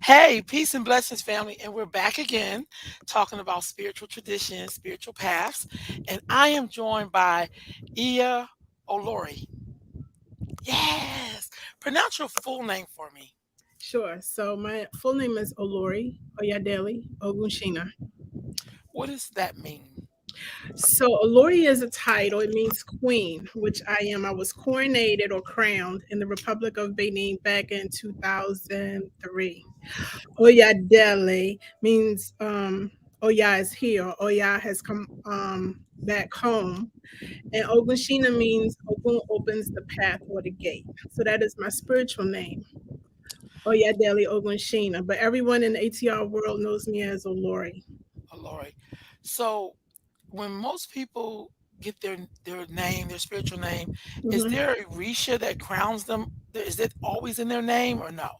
Hey, peace and blessings, family. And we're back again talking about spiritual traditions, spiritual paths. And I am joined by Iya Olori. Yes. Pronounce your full name for me. Sure. So my full name is Olori Oyadeli Ogunshina. What does that mean? So Olori is a title. It means queen, which I am. I was coronated or crowned in the Republic of Benin back in 2003. Oyadele means Oya is here. Oya has come back home. And Ogunshina means Ogun opens the path or the gate. So that is my spiritual name. Oyadele Ogunshina. But everyone in the ATR world knows me as Olori. Olori. So when most people get their name, their spiritual name, is Mhm. there a Risha that crowns them? Is it always in their name or no?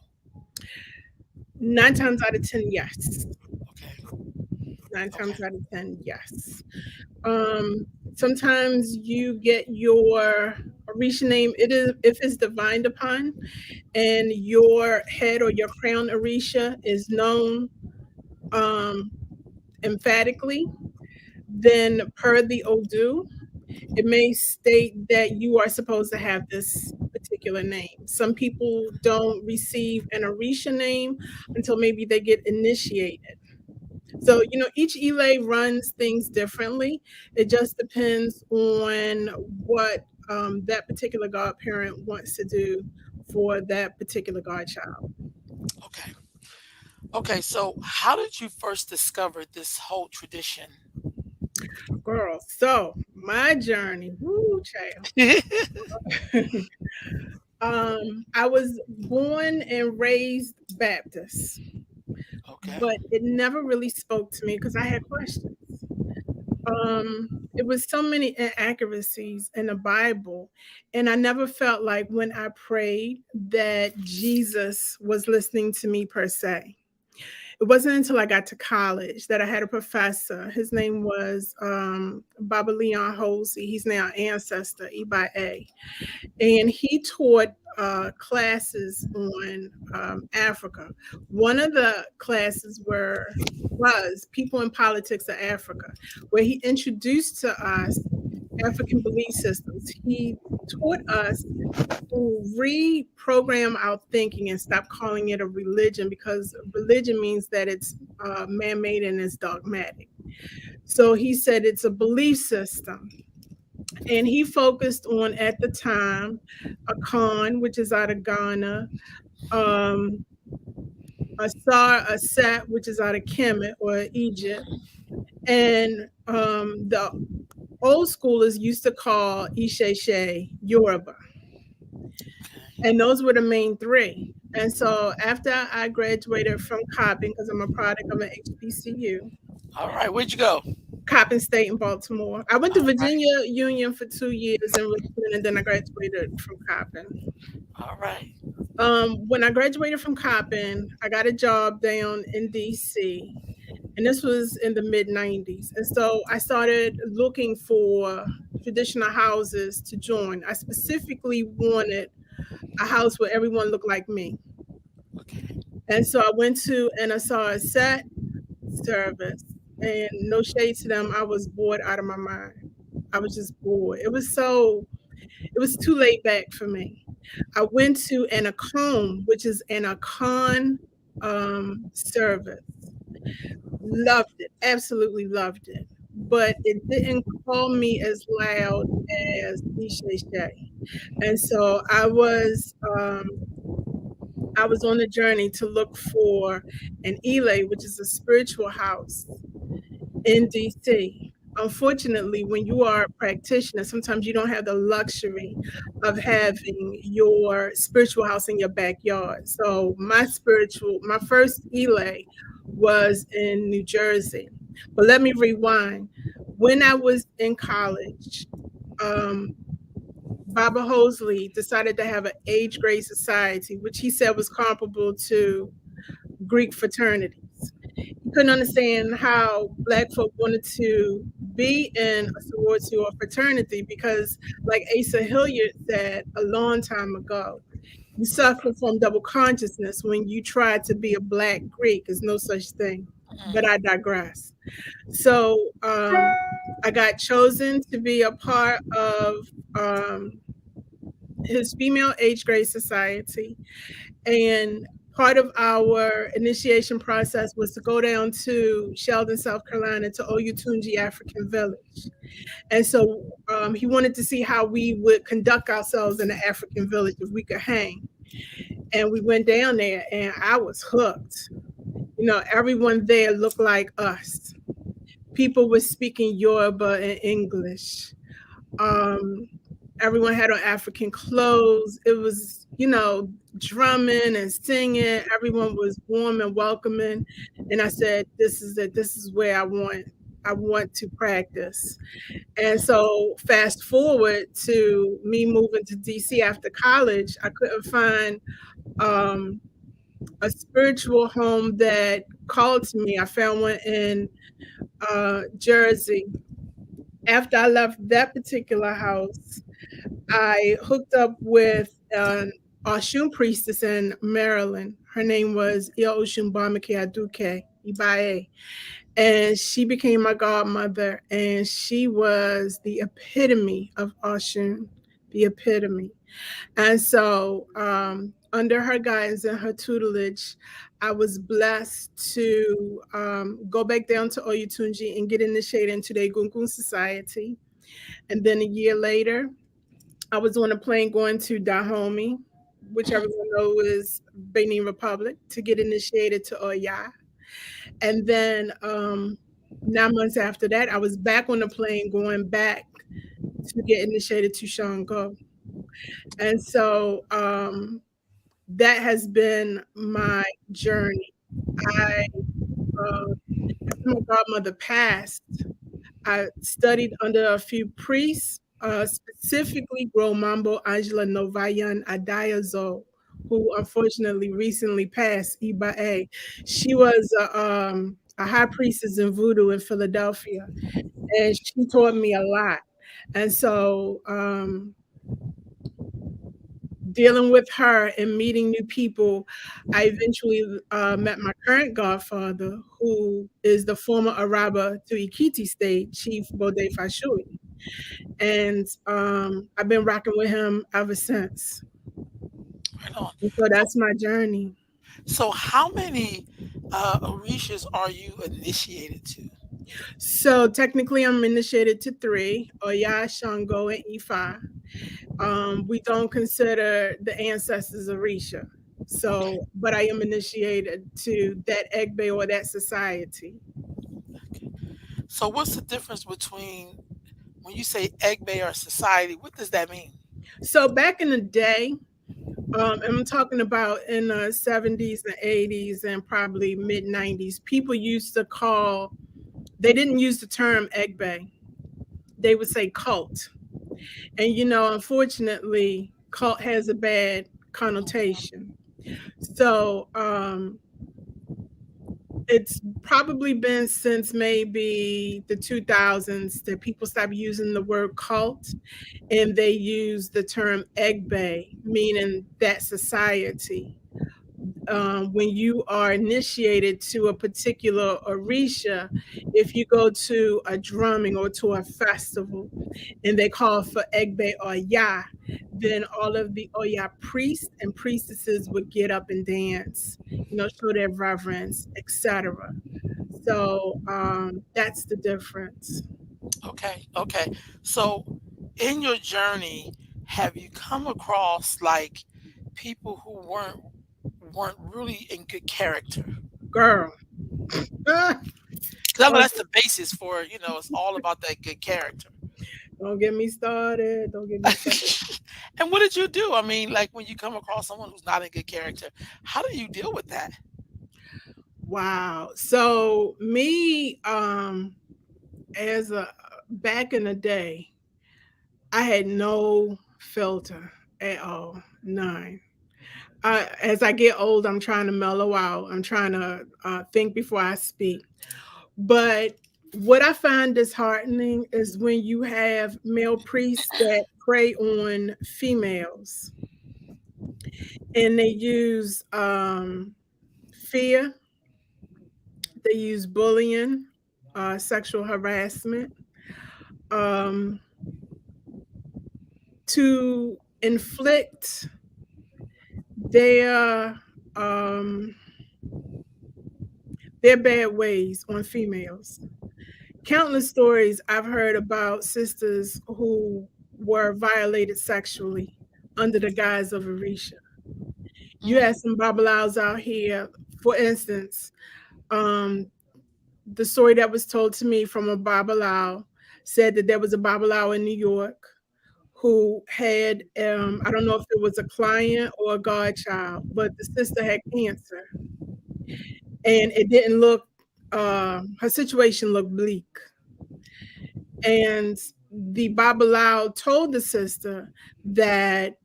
9 times out of 10, yes. Okay. 9 Okay. times out of 10, yes. Sometimes you get your Orisha name, it is if it's divined upon and your head or your crown Orisha is known um, emphatically, then per the Odu, it may state that you are supposed to have this particular name. Some people don't receive an Orisha name until maybe they get initiated. So, each Elay runs things differently. It just depends on what that particular godparent wants to do for that particular godchild. Okay. Okay. So how did you first discover this whole tradition? Girl, so my journey, woo, child. I was born and raised Baptist, Okay. but it never really spoke to me because I had questions. It was so many inaccuracies in the Bible, and I never felt like when I prayed that Jesus was listening to me per se. It wasn't until I got to college that I had a professor. His name was Baba Leon Hosey. He's now ancestor, E by A, and he taught classes on Africa. One of the classes was People in Politics of Africa, where he introduced to us African belief systems. He taught us to reprogram our thinking and stop calling it a religion because religion means that it's man-made and it's dogmatic. So he said it's a belief system, and he focused on at the time Akan, which is out of Ghana, um, Asar Asat, which is out of Kemet or Egypt, and the old schoolers used to call Isheshe Yoruba, and those were the main three. And so after I graduated from Coppin, because I'm a product of an HBCU, All right. Where'd you go? Coppin State in Baltimore, I went to All right. Virginia Union for 2 years in Richmond, and then I graduated from Coppin. All right. When I graduated from Coppin, I got a job down in DC, and this was in the mid 90s. And so I started looking for traditional houses to join. I specifically wanted a house where everyone looked like me. Okay. And so I went to and I saw a set service, and no shade to them, I was bored out of my mind. I was just bored. It was too laid back for me. I went to an Acon, which is an Akan service. Loved it, absolutely loved it. But it didn't call me as loud as Ishe Shay. And so I was on a journey to look for an Elay, which is a spiritual house in DC. Unfortunately, when you are a practitioner, sometimes you don't have the luxury of having your spiritual house in your backyard. So my first Elay was in New Jersey. But let me rewind. When I was in college, um, Baba Hosley decided to have an age grade society, which he said was comparable to Greek fraternities. He couldn't understand how Black folk wanted to be in a sorority or fraternity because, like Asa Hilliard said a long time ago, You suffer from double consciousness when you try to be a black Greek. There's no such thing. But I digress. So I got chosen to be a part of um, his female age grade society. And part of our initiation process was to go down to Sheldon, South Carolina, to Oyotunji African Village. And so he wanted to see how we would conduct ourselves in the African village if we could hang. And we went down there and I was hooked. You know, everyone there looked like us. People were speaking Yoruba and English. Um, Everyone had on African clothes. It was, you know, drumming and singing. Everyone was warm and welcoming. And I said, this is it. This is where I want to practice. And so fast forward to me moving to DC after college, I couldn't find um, a spiritual home that called to me. I found one in Jersey. After I left that particular house, I hooked up with an Oshun priestess in Maryland. Her name was Ia Oshun Bamake Aduke Ibae. And she became my godmother. And she was the epitome of Oshun, the epitome. And so, under her guidance and her tutelage, I was blessed to go back down to Oyotunji and get initiated into the Egungun Society. And then a year later, I was on a plane going to Dahomey, which everyone knows is Benin Republic, to get initiated to Oya. And then 9 months after that, I was back on the plane going back to get initiated to Shango. And so that has been my journey. I, after my godmother passed, I studied under a few priests, specifically Gromambo Angela Novayan Adayazo, who unfortunately recently passed, Ibae. She was a high priestess in voodoo in Philadelphia, and she taught me a lot. And so dealing with her and meeting new people, I eventually met my current godfather, who is the former Araba to Ikiti State, Chief Bode Fashui. And I've been rocking with him ever since. Right on. And so that's my journey. So, how many Orishas are you initiated to? So technically, I'm initiated to three: Oya, Shango, and Ifa. We don't consider the ancestors Orisha. Okay. So, but I am initiated to that Egbe or that society. Okay. So, what's the difference between when you say Egbe or society? What does that mean? So back in the day, I'm talking about in the 70s and 80s and probably mid 90s, people used to call, they didn't use the term Egbe. They would say cult. And, you know, unfortunately, cult has a bad connotation. So it's probably been since maybe the 2000s that people stopped using the word cult and they use the term Egbe, meaning that society. When you are initiated to a particular orisha, if you go to a drumming or to a festival and they call for Egbe or Ya, then all of the Oya priests and priestesses would get up and dance, you know, show their reverence, etc. So that's the difference. Okay. Okay. So, in your journey, have you come across like people who weren't really in good character? Girl. Ah, Because I know don't, that's the basis for, it's all about that good character. don't get me started. Don't get me started. And what did you do? I mean, like when you come across someone who's not in good character, how do you deal with that? Wow. So me, as a back in the day, I had no filter at all, none. As I get old, I'm trying to mellow out. I'm trying to think before I speak. But what I find disheartening is when you have male priests that prey on females. and they use fear, they use bullying, sexual harassment, um, to inflict their um, their bad ways on females. Countless stories I've heard about sisters who were violated sexually under the guise of Orisha. You Mm, have some babalawos out here, for instance, um, the story that was told to me from a babalawo said that there was a babalawo in New York who had, I don't know if it was a client or a godchild, but the sister had cancer and it didn't look, her situation looked bleak. And the babalawo told the sister that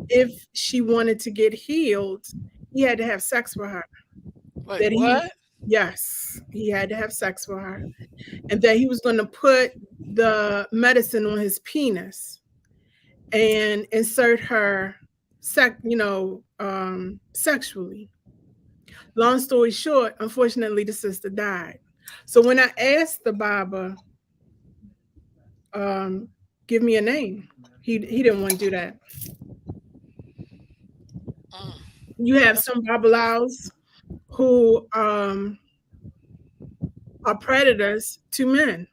if she wanted to get healed, he had to have sex with her. wait, That he, what? yes, he had to have sex with her, and that he was going to put the medicine on his penis and insert her, sexually. Long story short, unfortunately, the sister died. So when I asked the Baba, um, give me a name, he didn't want to do that. Mm, You have that's some babalawos who are predators to men.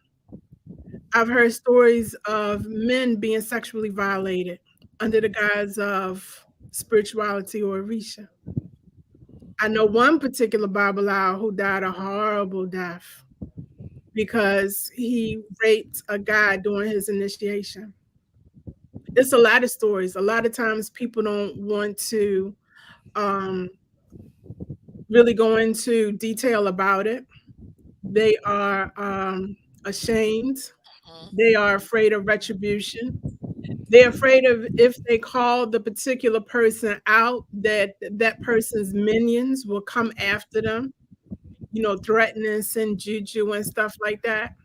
I've heard stories of men being sexually violated under the guise of spirituality or Orisha. I know one particular Babalawo who died a horrible death because he raped a guy during his initiation. It's a lot of stories. A lot of times people don't want to um, really go into detail about it. They are ashamed. mm, They are afraid of retribution. They're afraid of if they call the particular person out, that that person's minions will come after them, threatening, send juju and stuff like that.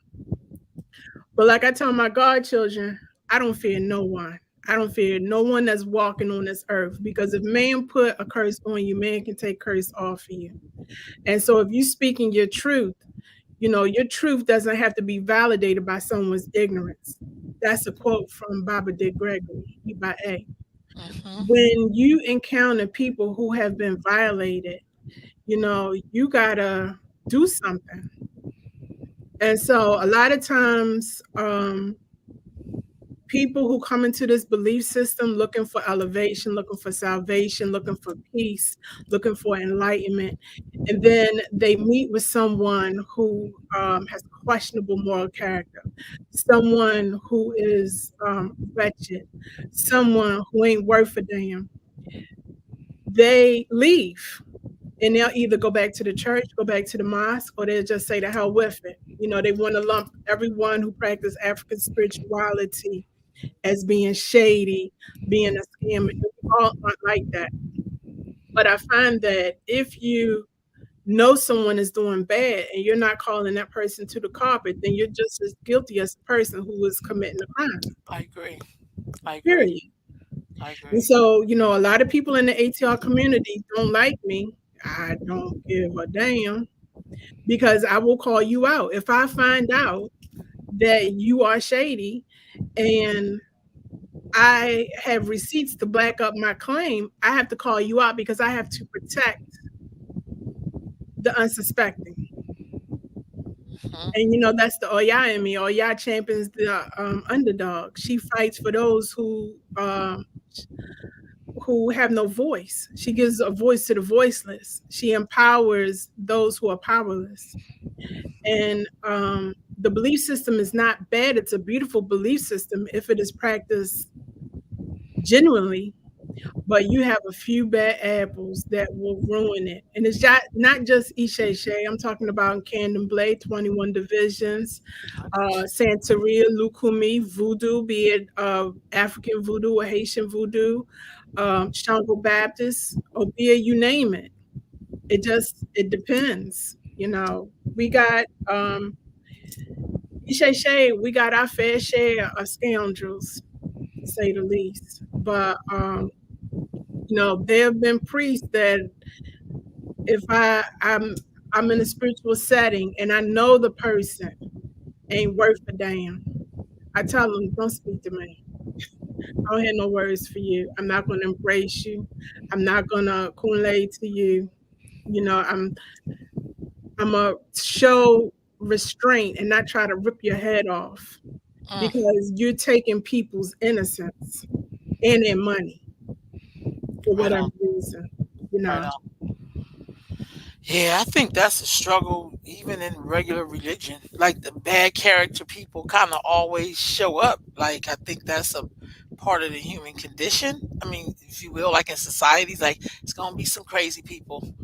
But like I tell my godchildren, I don't fear no one. I don't fear no one that's walking on this earth, because if man put a curse on you, man can take curse off of you. And so if you speaking your truth, your truth doesn't have to be validated by someone's ignorance. That's a quote from Baba Dick Gregory, Iba. mm-hmm. When you encounter people who have been violated, you gotta do something. And so a lot of times, people who come into this belief system looking for elevation, looking for salvation, looking for peace, looking for enlightenment, and then they meet with someone who has questionable moral character, someone who is wretched, someone who ain't worth a damn, they leave. And they'll either go back to the church, go back to the mosque, or they'll just say the hell with it. They want to lump everyone who practice African spirituality as being shady, being a scam. We all aren't like that. But I find that if you know someone is doing bad and you're not calling that person to the carpet, then you're just as guilty as the person who is committing the crime. I agree. I agree. Period. I And agree. so, a lot of people in the ATR community don't like me. I don't give a damn, because I will call you out. If I find out that you are shady and I have receipts to back up my claim, I have to call you out because I have to protect the unsuspecting. Mm-hmm. And that's the Oya in me. Oya champions the underdog. She fights for those who have no voice. She gives a voice to the voiceless. She empowers those who are powerless. And the belief system is not bad. It's a beautiful belief system if it is practiced genuinely, but you have a few bad apples that will ruin it. And it's not just Ishe Shea. I'm talking about Candomblé, 21 divisions, Santeria, Lukumi, Voodoo, be it African Voodoo or Haitian Voodoo, Shango Baptist, or be it you name it. It depends. We got Ishe Shea, we got our fair share of scoundrels, to say the least. But There have been priests that if I'm in a spiritual setting and I know the person ain't worth a damn, I tell them, don't speak to me. I don't have no words for you. I'm not going to embrace you. I'm not going to kunle to you. You know, I'm a show restraint and not try to rip your head off Mm, because you're taking people's innocence and their money for right whatever on, reason. You right know, on. Yeah, I think that's a struggle even in regular religion. Like the bad character people kind of always show up. Like I think that's a part of the human condition. I mean, if you will, like in societies, like it's gonna be some crazy people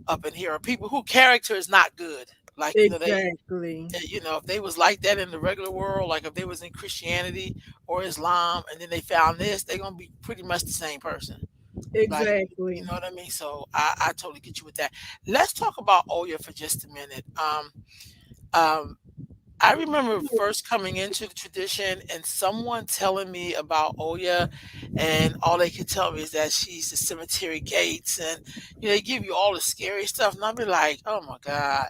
up in here, or people who character is not good. Like exactly, if they was like that in the regular world, like if they was in Christianity or Islam, and then they found this, they're gonna be pretty much the same person. Like, you exactly. know what I mean? So I totally get you with that. Let's talk about Oya for just a minute. Um, I remember first coming into the tradition and someone telling me about Oya, and all they could tell me is that she's the cemetery gates, and they give you all the scary stuff, and I'll be like, oh my god.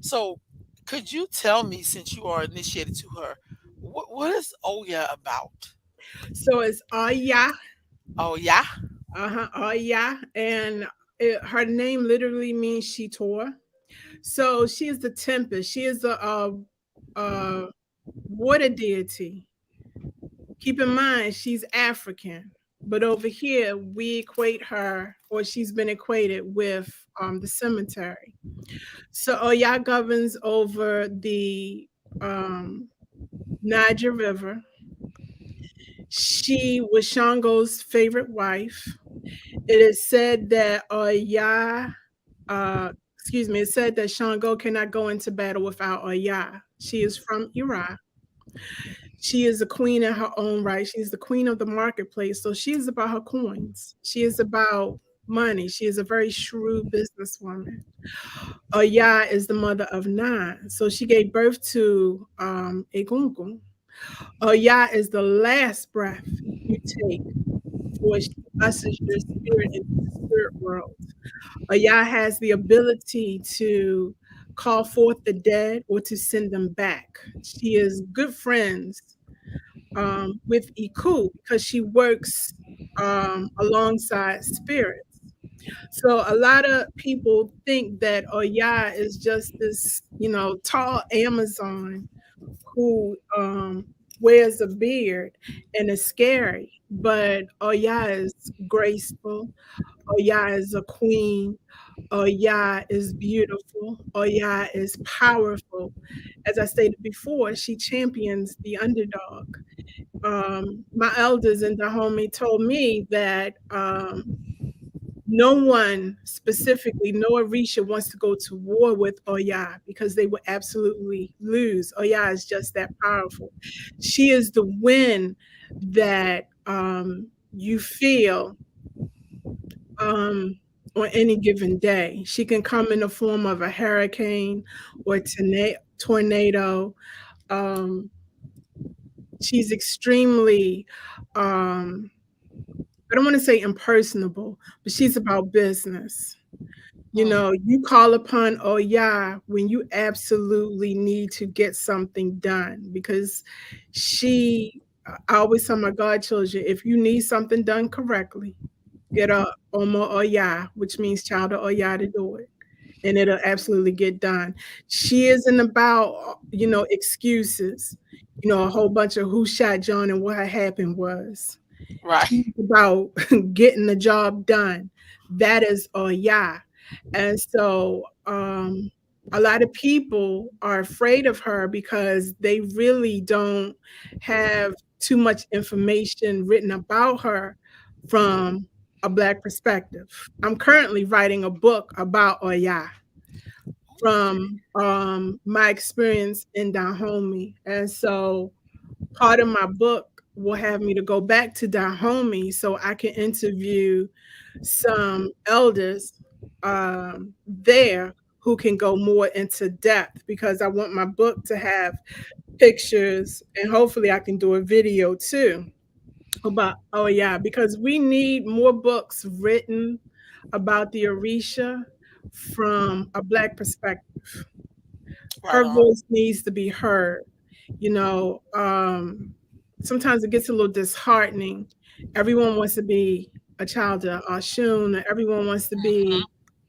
So, could you tell me, since you are initiated to her, what is Oya about? So it's Aya, Oh yeah. Aya, and her name literally means she tore. So she is the tempest. She is the water deity. Keep in mind, she's African, but over here we equate her, or she's been equated with the cemetery. So Oya governs over the um, Niger River. She was Shango's favorite wife. It is said that excuse me, it said that Shango cannot go into battle without Oya. She is from Iraq. She is a queen in her own right. She's the queen of the marketplace. So she is about her coins. She is about money. She is a very shrewd businesswoman. Oya is the mother of nine. So she gave birth to Egungun. Oya is the last breath you take before she ushers your spirit into the spirit world. Yah has the ability to call forth the dead or to send them back. She is good friends with Iku because she works alongside spirits. So a lot of people think that Oya is just this, tall Amazon who wears a beard and is scary. But Oya is graceful. Oya is a queen. Oya is beautiful. Oya is powerful. As I stated before, she champions the underdog. My elders in Dahomey told me that no one, specifically no Orisha, wants to go to war with Oya because they would absolutely lose. Oya is just that powerful. She is the wind that you feel um, on any given day. She can come in the form of a hurricane or tornado. Um, she's extremely, um, I don't want to say impersonable, but she's about business. Hmm. You call upon Oya when you absolutely need to get something done because I always tell my godchildren, if you need something done correctly, get a Omo Oya, which means child of Oya to do it. And it'll absolutely get done. She isn't about, excuses, a whole bunch of who shot John and what happened was. Right. She's about getting the job done. That is Oya. And so a lot of people are afraid of her because they really don't have too much information written about her from a Black perspective. I'm currently writing a book about Oya from my experience in Dahomey. And so part of my book will have me to go back to Dahomey so I can interview some elders there who can go more into depth because I want my book to have pictures and hopefully I can do a video too About, oh yeah, because we need more books written about the Orisha from a Black perspective. Right Her on. voice needs to be heard. You know, sometimes it gets a little disheartening. Everyone wants to be a child of Ashun, or everyone wants to be,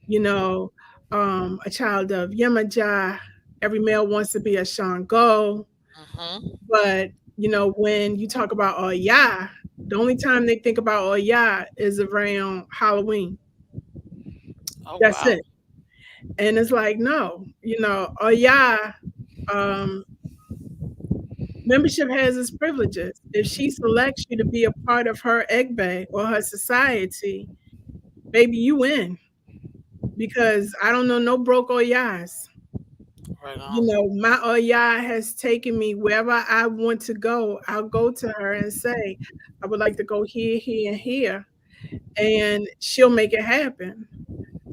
you know, a child of Yemaja. Every male wants to be a Shango. Hmm. But, you know, when you talk about Oya, the only time they think about Oya is around Halloween. Oh That's wow. it. And it's like, no, you know, Oya, um, membership has its privileges. If she selects you to be a part of her egbe or her society, baby, you win. Because I don't know no broke Oyas. Right You on. know, my Oya has taken me wherever I want to go. I'll go to her and say, I would like to go here, here, and here. And she'll make it happen.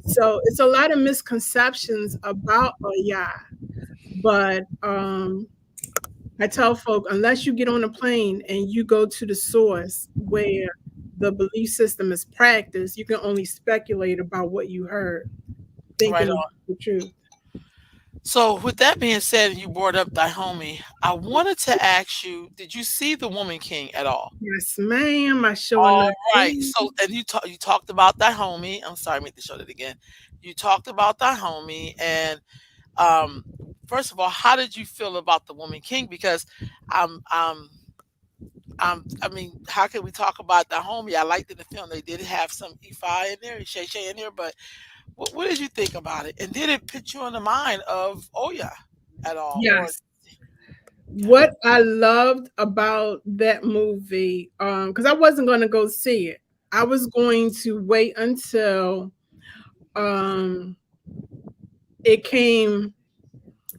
So it's a lot of misconceptions about Oya. But I tell folk, unless you get on a plane and you go to the source where the belief system is practiced, you can only speculate about what you heard, Right thinking on. the truth. So, with that being said, you brought up Dahomey. I wanted to ask you, did you see The Woman King at all? Yes, ma'am. I sure All enough right. did. So, and you talked about Dahomey. I'm sorry, I made to show that again. You talked about Dahomey, and um, first of all, how did you feel about The Woman King? Because um, um, I mean, how can we talk about Dahomey? I liked in the film they did have some Ifa in there, Shay Shay in there, but what did you think about it? And did it put you in the mind of Oya at all? Or Yes. okay. What I loved about that movie, because I wasn't going to go see it. I was going to wait until um, it came,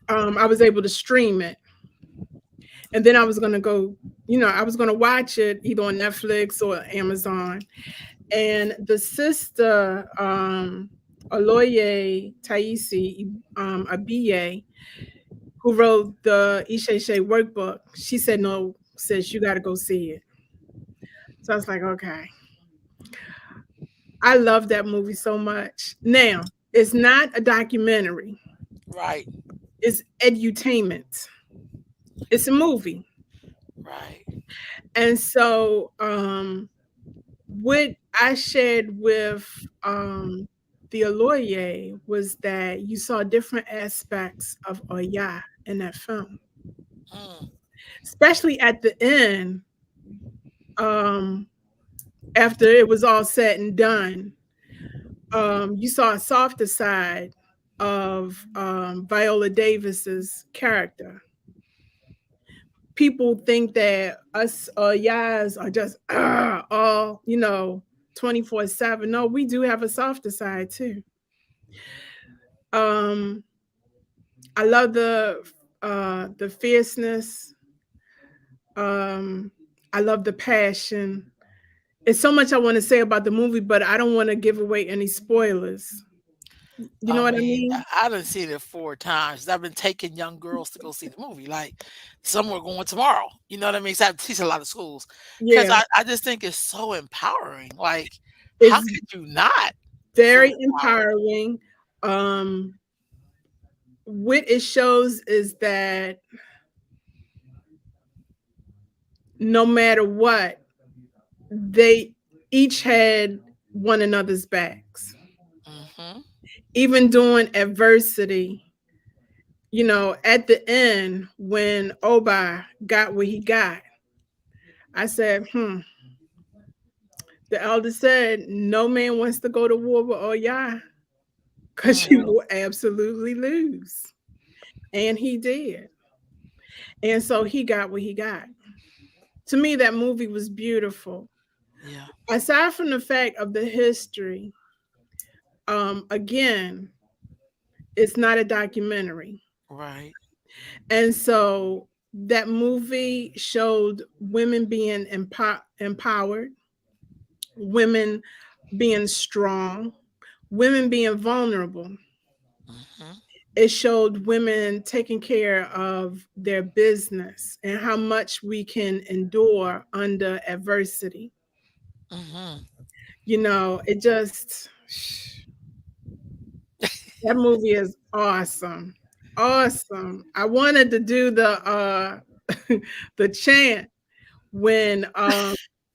I was able to stream it. And then I was going to go, you know, I was going to watch it either on Netflix or Amazon. And the sister, Aloye Taisi Abiye, who wrote the Isheshe workbook, she said, no, sis, you got to go see it. So I was like, okay. I love that movie so much. Now, it's not a documentary, Right, it's edutainment. It's a movie. right. And so what I shared with the Aloye was that you saw different aspects of Oya in that film, Mm, especially at the end, um, after it was all said and done. You saw a softer side of Viola Davis's character. People think that us Yas are just all, you know, 24/7. No, we do have a softer side too. Um, I love the fierceness. Um, I love the passion. It's so much I want to say about the movie, but I don't want to give away any spoilers. You know I what I mean, mean? I done seen it 4 times. I've been taking young girls to go see the movie. Like some were going tomorrow. You know what I mean? So I teach a lot of schools because Yeah, I just think it's so empowering. Like, how it's could you not feel very empowered? empowering. Um, what it shows is that no matter what, they each had one another's backs. Hmm. Even during adversity, you know, at the end, when Oba got what he got, I said, the elder said, no man wants to go to war with Oya because you Hmm. will absolutely lose. And he did. And so he got what he got. To me, that movie was beautiful. Yeah. Aside from the fact of the history, again, it's not a documentary. Right. And so that movie showed women being empowered, women being strong, women being vulnerable. Hmm. it showed women taking care of their business and how much we can endure under adversity. Hmm. It just, that movie is awesome. Awesome. I wanted to do the the chant when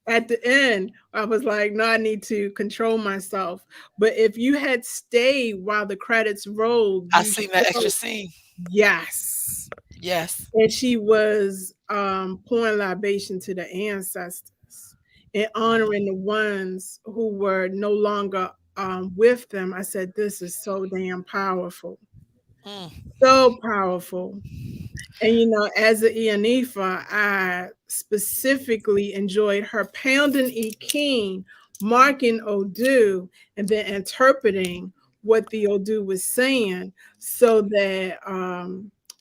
at the end I was like, no, I need to control myself. But if you had stayed while the credits rolled, I you seen that extra showed, scene. yes. Yes. And she was pouring libation to the ancestors and honoring the ones who were no longer with them. I said, this is so damn powerful. Mm. So powerful. And as a Ianifa, I specifically enjoyed her pounding E King, marking Odu, and then interpreting what the Odu was saying so that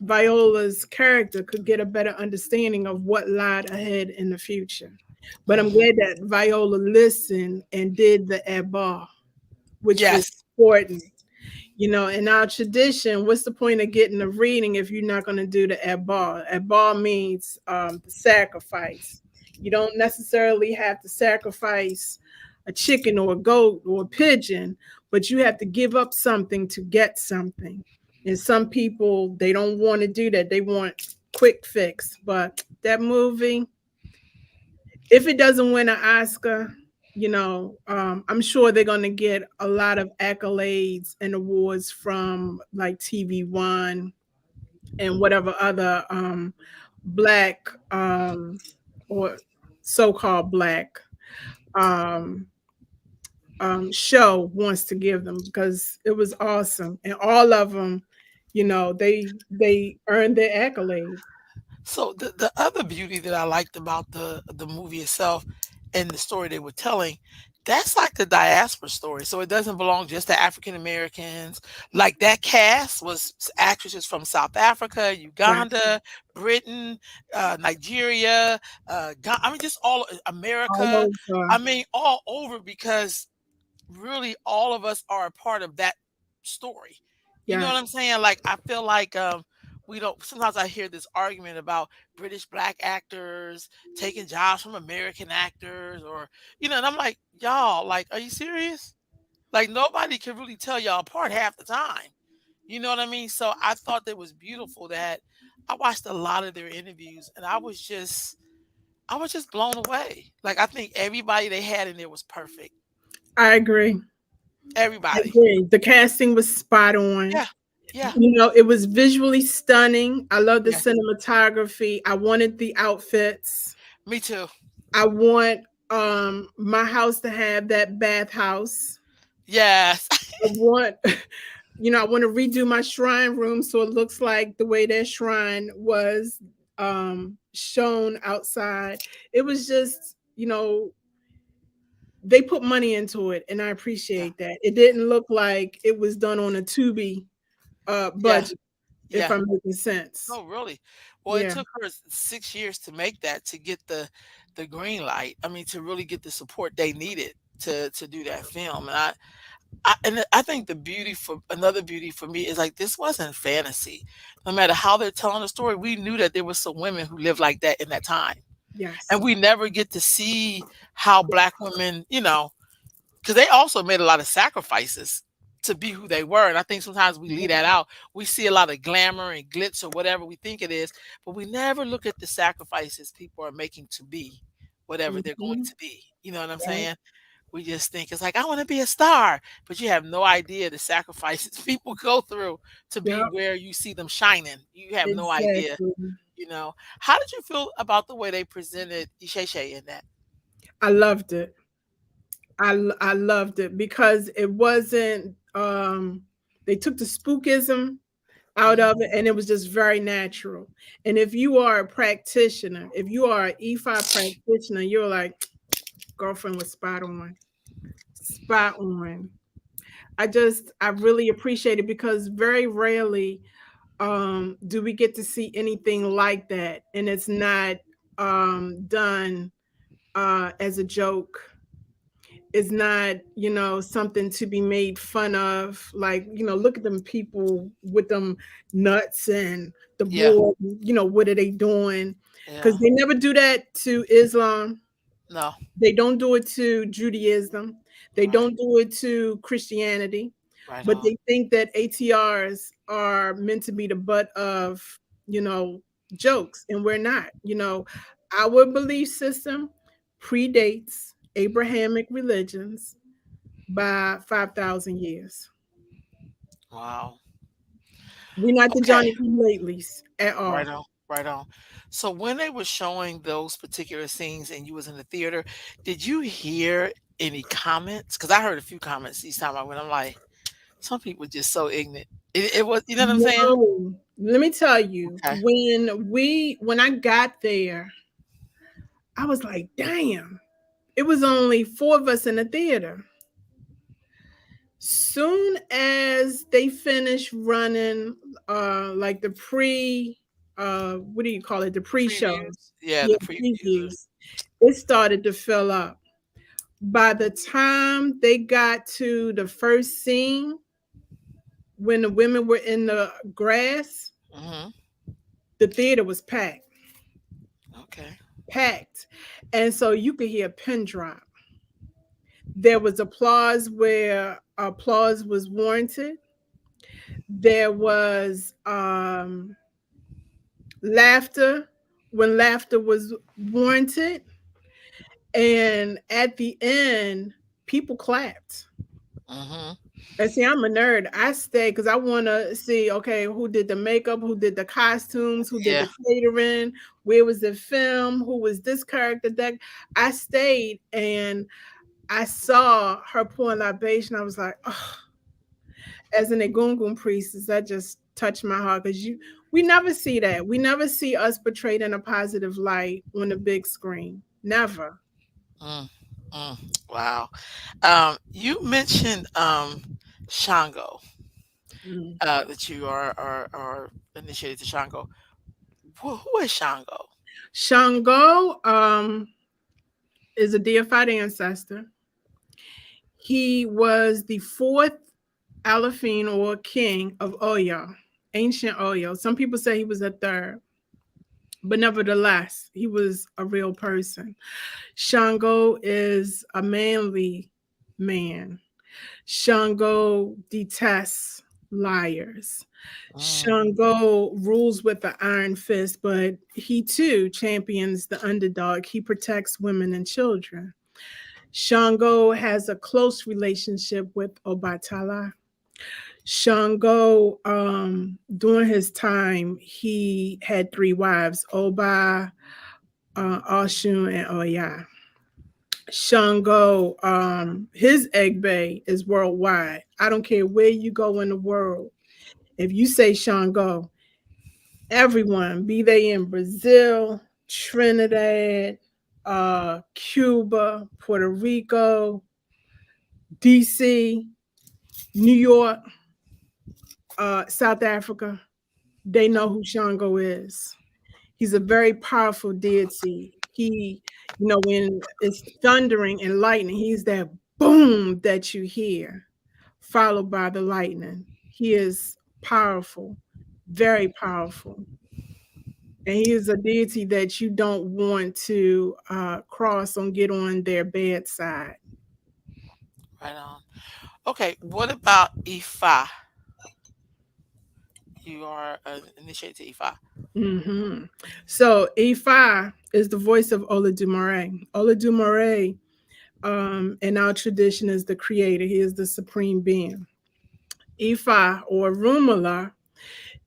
Viola's character could get a better understanding of what lied ahead in the future. But I'm Hmm. glad that Viola listened and did the Eba, which was Yes. important. In our tradition, what's the point of getting a reading if you're not going to do the Abba? Abba means the sacrifice. You don't necessarily have to sacrifice a chicken or a goat or a pigeon, but you have to give up something to get something. And some people, they don't want to do that. They want quick fix. But that movie, if it doesn't win an Oscar, I'm sure they're going to get a lot of accolades and awards from like TV One and whatever other black or so-called black um, show wants to give them because it was awesome, and all of them, they earned their accolades. So the other beauty that I liked about the movie itself and the story they were telling, that's like the diaspora story. So it doesn't belong just to African Americans. Like that cast was actresses from South Africa, Right. Uganda, Britain, Nigeria, I mean, just all America. All I over. mean, all over because really all of us are a part of that story. You know what Yes. I'm saying? Like I feel like we don't sometimes I hear this argument about British black actors taking jobs from American actors or and I'm like, y'all, like, are you serious? Like nobody can really tell y'all apart half the time. You know what I mean? So I thought that was beautiful that I watched a lot of their interviews and I was just blown away. Like I think everybody they had in there was perfect. I agree. I Everybody. agree. The casting was spot on. Yeah. Yeah. It was visually stunning. I love the Yes. cinematography. I wanted the outfits. Me too. I want my house to have that bathhouse. Yes. I want I want to redo my shrine room so it looks like the way that shrine was shown outside. It was just, they put money into it and I Yeah. appreciate that. It didn't look like it was done on a Tubi Yeah. budget, if Yeah. I'm making sense. No, really. Well, it Yeah. took her 6 years to make that to get the green light. I mean, to really get the support they needed to do that film. And I think the beauty for another beauty for me is like this wasn't fantasy. No matter how they're telling the story, we knew that there was some women who lived like that in that time. Yes. And we never get to see how black women, because they also made a lot of sacrifices to be who they were. And I think sometimes we leave that out. We see a lot of glamour and glitz or whatever we think it is, but we never look at the sacrifices people are making to be whatever they're going Mhm. to be. You know what I'm Right. saying? We just think it's like, I want to be a star, but you have no idea the sacrifices people go through to be Yep. where you see them shining. You have no idea. Exactly. How did you feel about the way they presented Isheshe in that? I loved it. I loved it because it wasn't they took the spookism out of Mhm. it and it was just very natural. And if you are a practitioner, if you are an E5 practitioner, you're like, girlfriend was spot on. Spot on. I really appreciate it because very rarely do we get to see anything like that and it's not done as a joke. is not, something to be made fun of. Like, look at them people with them nuts and the Yeah. board, what are they doing? Because Yeah. they never do that to Islam. No. They don't do it to Judaism. They Right. don't do it to Christianity. Right But on. they think that ATRs are meant to be the butt of, you know, jokes, and we're not. Our belief system predates Abrahamic religions by 5,000 years. Wow. We're not the Okay. Johnny come latelys at Right all. on. Right on. So when they were showing those particular scenes and you was in the theater, did you hear any comments? Because I heard a few comments each time I went. I'm like, some people just so ignorant. It was, you know what I'm saying? No, let me tell you, Okay. when I got there, I was like, damn, it was only four of us in the theater. Soon as they finished running like the what do you call it? The pre-shows. Previews. Yeah, Yeah, the previews. previews. It started to fill up. By the time they got to the first scene when the women were in the grass, Hmm. the theater was packed. Okay. Packed. And so you could hear a pin drop. There was applause where applause was warranted. There was laughter when laughter was warranted. And at the end, people clapped. Hmm. And see, I'm a nerd. I stay because I want to see, okay, who did the makeup, who did the costumes, who did Yeah. the catering, where was the film, who was this character. That I stayed and I saw her pouring libation. I was like, oh, as an Egungun priestess, that just touched my heart because we never see that. We never see us portrayed in a positive light on the big screen. Never. Mm, mm. Wow. You mentioned Shango, Mm. that you are initiated to Shango. Who is Shango? Shango is a deified ancestor. He was the fourth Alafin or king of Oyo, ancient Oyo. Some people say he was a third, but nevertheless, he was a real person. Shango is a manly man. Shango detests liars. Mm, Shango rules with the iron fist, but he too champions the underdog. He protects women and children. Shango has a close relationship with Obatala. Shango, during his time, he had three wives: Oba, Oshun, and Oya. Shango, his egg bay is worldwide. I don't care where you go in the world. If you say Shango, everyone, be they in Brazil, Trinidad, Cuba, Puerto Rico, DC, New York, South Africa, they know who Shango is. He's a very powerful deity. He, when it's thundering and lightning, he's that boom that you hear, followed by the lightning. He is powerful, very powerful. And he is a deity that you don't want to cross and get on their bad side. right on. Okay. What about Ifa? You are initiated to Ifa. Hmm. So Ifa is the voice of Olodumare. Olodumare, in our tradition, is the creator. He is the supreme being. Ifa or Rumala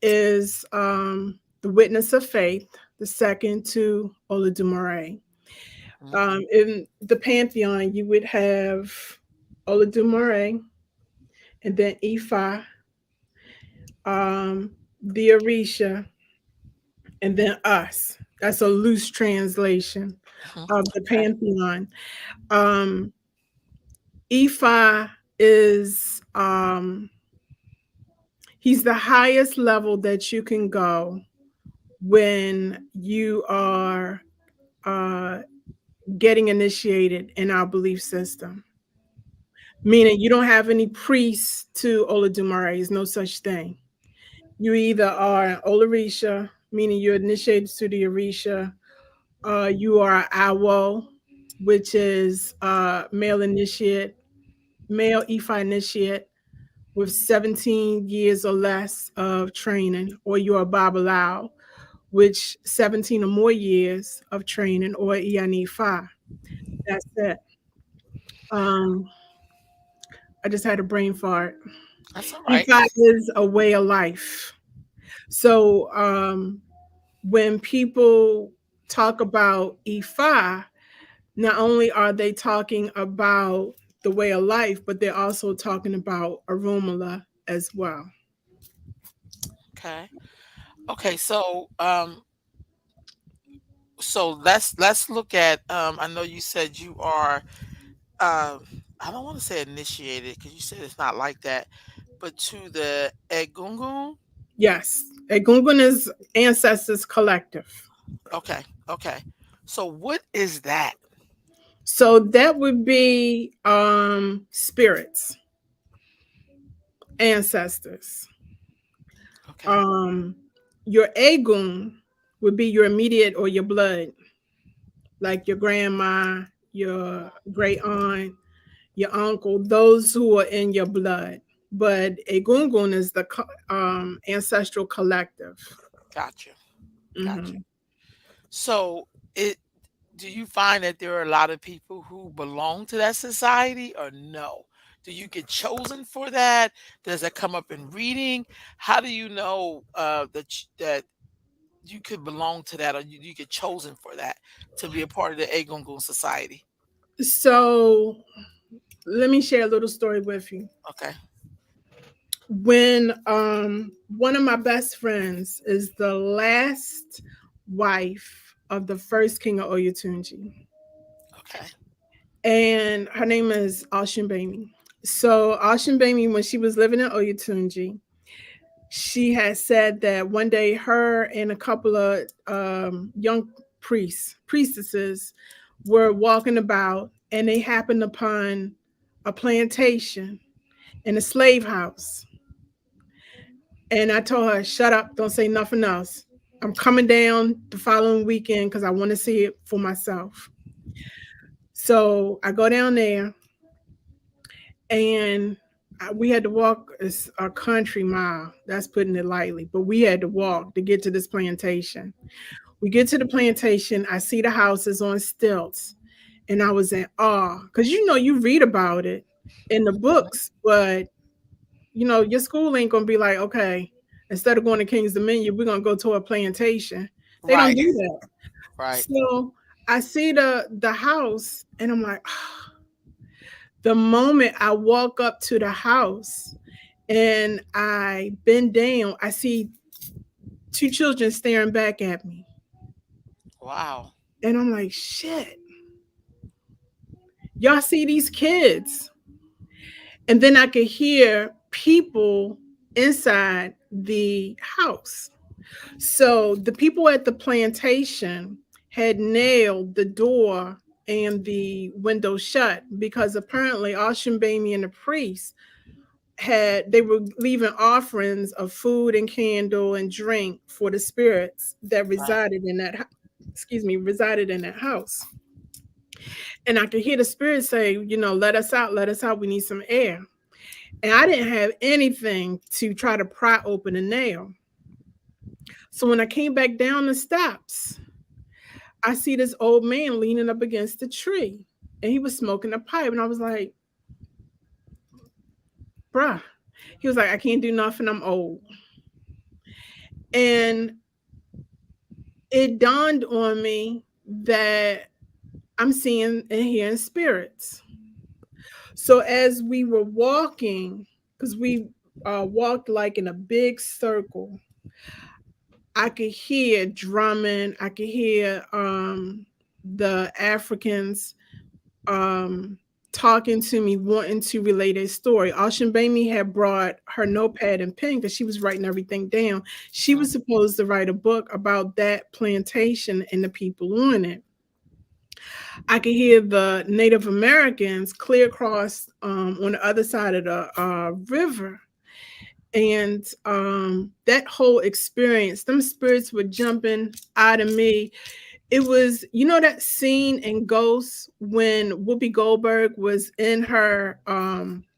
is the witness of faith, the second to Olodumare. Hmm. In the pantheon, you would have Olodumare, and then Ifa, the Orisha, and then us. That's a loose translation of the Okay. pantheon. Um, Ifa is he's the highest level that you can go when you are uh, getting initiated in our belief system. meaning you don't have any priests to Olodumare. There's no such thing. You either are an Olarisha, meaning you're initiated to the Orisha, you are Awo, which is male initiate, male Ifa initiate with 17 years or less of training, or you're a Babalao, which 17 or more years of training, or Ianifa. That's it. Um, I just had a brain fart. That's all right. Ifa is a way of life. So when people talk about Ifa, not only are they talking about the way of life, but they're also talking about Arumala as well. Okay. Okay. So let's look at. I know you said you are. Um, I don't want to say initiated because you said it's not like that, but to the Egungun. Yes, Egungun is Ancestors Collective. Okay. Okay. So what is that? So that would be spirits, ancestors. Okay. Um, your Egun would be your immediate or your blood, like your grandma, your great aunt, your uncle, those who are in your blood. But Egungun is the ancestral collective. Gotcha. Gotcha. Mhm. So it do you find that there are a lot of people who belong to that society or no? Do you get chosen for that? Does that come up in reading? How do you know that you could belong to that or you get chosen for that to be a part of the Egungun society? So let me share a little story with you. Okay. When one of my best friends is the last wife of the first king of Oyatunji, Okay. and her name is Ashimbami. So Ashimbami, when she was living in Oyatunji, she had said that one day her and a couple of young priestesses were walking about, and they happened upon a plantation in a slave house. And I told her, shut up, don't say nothing else. I'm coming down the following weekend because I want to see it for myself. So I go down there, and we had to walk a country mile. That's putting it lightly, but we had to walk to get to this plantation. We get to the plantation. I see the houses on stilts, and I was in awe because you read about it in the books, but your school ain't gonna be like, okay, instead of going to King's Dominion, we're gonna go to a plantation. They don't Right. do that. Right. So I see the house, and I'm like, the moment I walk up to the house and I bend down, I see two children staring back at me. Wow. And I'm like, shit, y'all see these kids? And then I could hear people inside the house. So the people at the plantation had nailed the door and the window shut because apparently Ashambami and the priest they were leaving offerings of food and candle and drink for the spirits that Right. resided in that house. And I could hear the spirit say, let us out, we need some air. And I didn't have anything to try to pry open a nail. So when I came back down the steps, I see this old man leaning up against the tree, and he was smoking a pipe. And I was like, bruh. He was like, I can't do nothing, I'm old. And it dawned on me that I'm seeing and hearing spirits. So as we were walking, because we walked like in a big circle, I could hear drumming. I could hear the Africans um, talking to me, wanting to relate a story. Ocean Bamey had brought her notepad and pen because she was writing everything down. She Mm. was supposed to write a book about that plantation and the people on it. I could hear the Native Americans clear across on the other side of the river. And that whole experience, them spirits were jumping out of me. It was, you know, that scene in Ghost when Whoopi Goldberg was in her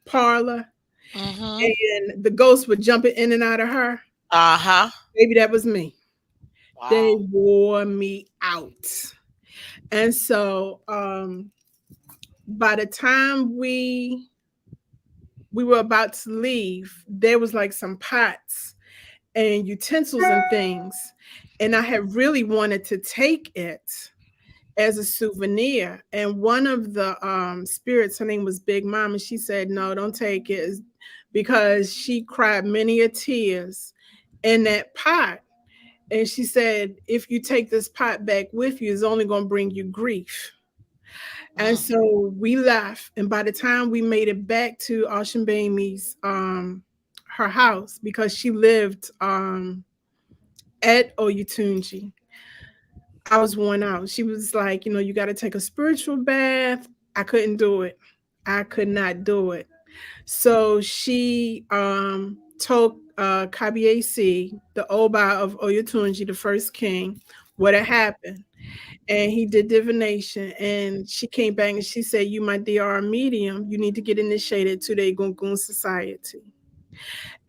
parlor Mm-hmm. and the ghosts were jumping in and out of her. Uh-huh. Maybe that was me. They Wow. wore me out. And so by the time we were about to leave, there was like some pots and utensils and things. And I had really wanted to take it as a souvenir. And one of the spirits, her name was Big Mom, and she said, "No, don't take it," because she cried many a tears in that pot. And she said, if you take this pot back with you, it's only going to bring you grief. And Mm. so we left. And by the time we made it back to Ocean Baby's her house, because she lived at Oyatunji, I was worn out. She was like, you know, you got to take a spiritual bath. I couldn't do it. I could not do it. So she told Kabiesi, the Oba of Oyatunji, the first king, what had happened. And he did divination. And she came back and she said, "You, my dear, are a medium. You need to get initiated to the Egungun Society."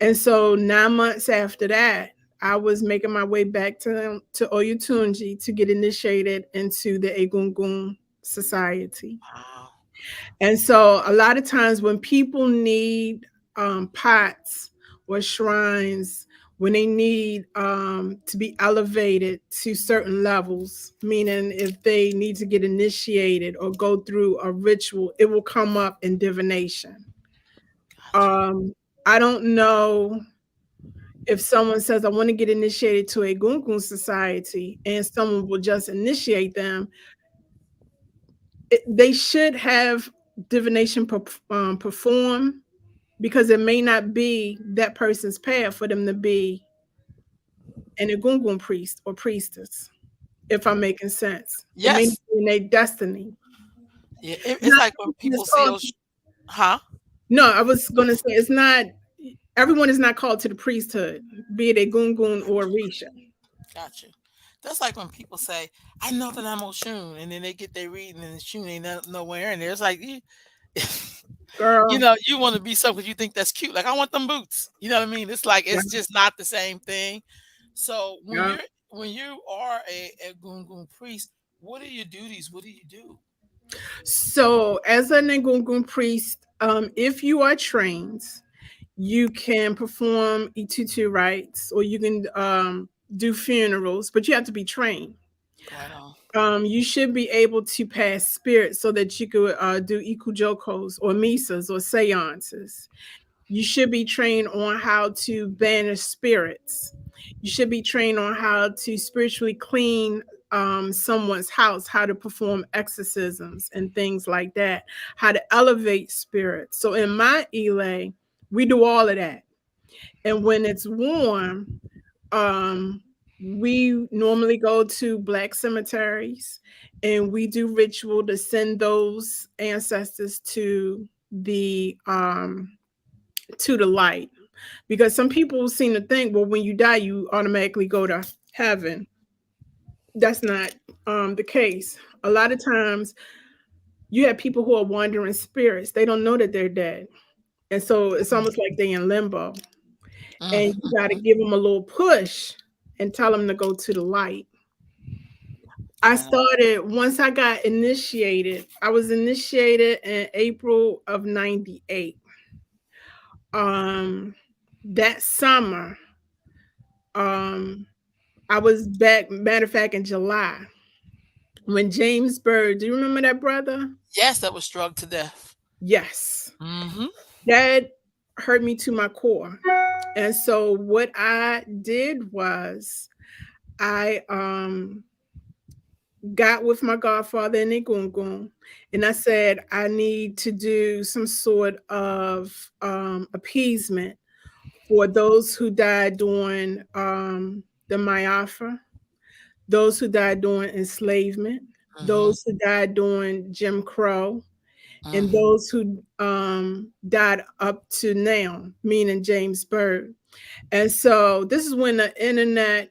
And so 9 months after that, I was making my way back to Oyatunji to get initiated into the Egungun Society. Wow. And so a lot of times when people need pots or shrines, when they need to be elevated to certain levels, meaning if they need to get initiated or go through a ritual, it will come up in divination. Gotcha. Um, I don't know if someone says, "I want to get initiated to a Gungun society," and someone will just initiate them, they should have divination perform, because it may not be that person's path for them to be an Egungun priest or priestess, if I'm making sense. It may not Yes. be in their destiny. Yeah. It's Not like when everyone is people say called those, huh? no, I was gonna say it's not everyone is not called to the priesthood, be it a Gungun or a Risha. Gotcha. That's like when people say, "I know that I'm Oshun," and then they get their reading and the Shun ain't nowhere in there. It's like you Girl, know, you want to be so because you think that's cute. Like I want them boots. You know what I mean? It's like yeah, it's just not the same thing. So yeah. when you are a gungun priest, what are your duties? What do you do? So as an Egungun priest, if you are trained, you can perform Itutu rites or you can do funerals, but you have to be trained. Right on. You should be able to pass spirits so that you could do ikujokos or misas or seances. You should be trained on how to banish spirits. You should be trained on how to spiritually clean someone's house, how to perform exorcisms and things like that, how to elevate spirits. So in my Elay, we do all of that. And when it's warm, um, we normally go to black cemeteries and we do ritual to send those ancestors to the light, because some people seem to think, well, when you die you automatically go to heaven. That's not the case. A lot of times you have people who are wandering spirits, they don't know that they're dead, and so it's almost like they're in limbo, and you got to Mm-hmm. give them a little push and tell them to go to the light. I Right on. started once I got initiated. I was initiated in April of 98. Um that summer, um I was back, matter of fact, in July when James Bird, do you remember that brother? Yes, that was drugged to death. Yes. Mm-hmm. That hurt me to my core. And so what I did was I got with my godfather in Egungun and I said, I need to do some sort of appeasement for those who died during the Mayafa, those who died during enslavement. Mhm. those who died during Jim Crow, and Mhm. those who died up to now, meaning James Byrd. And so this is when the internet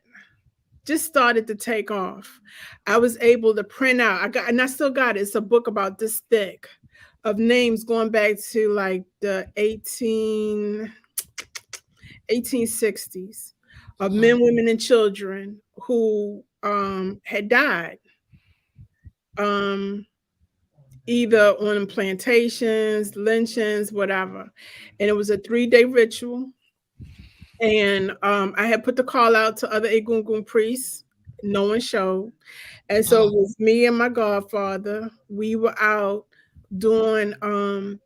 just started to take off. I was able to print out. I got, and I still got it. It's a book about this thick of names going back to like the 1860s of Mhm. men, women, and children who had died, um, either on plantations, lynchings, whatever. And it was a 3-day ritual. And I had put the call out to other Egungun priests. No one showed. And so Mhm. it was me and my godfather. We were out doing um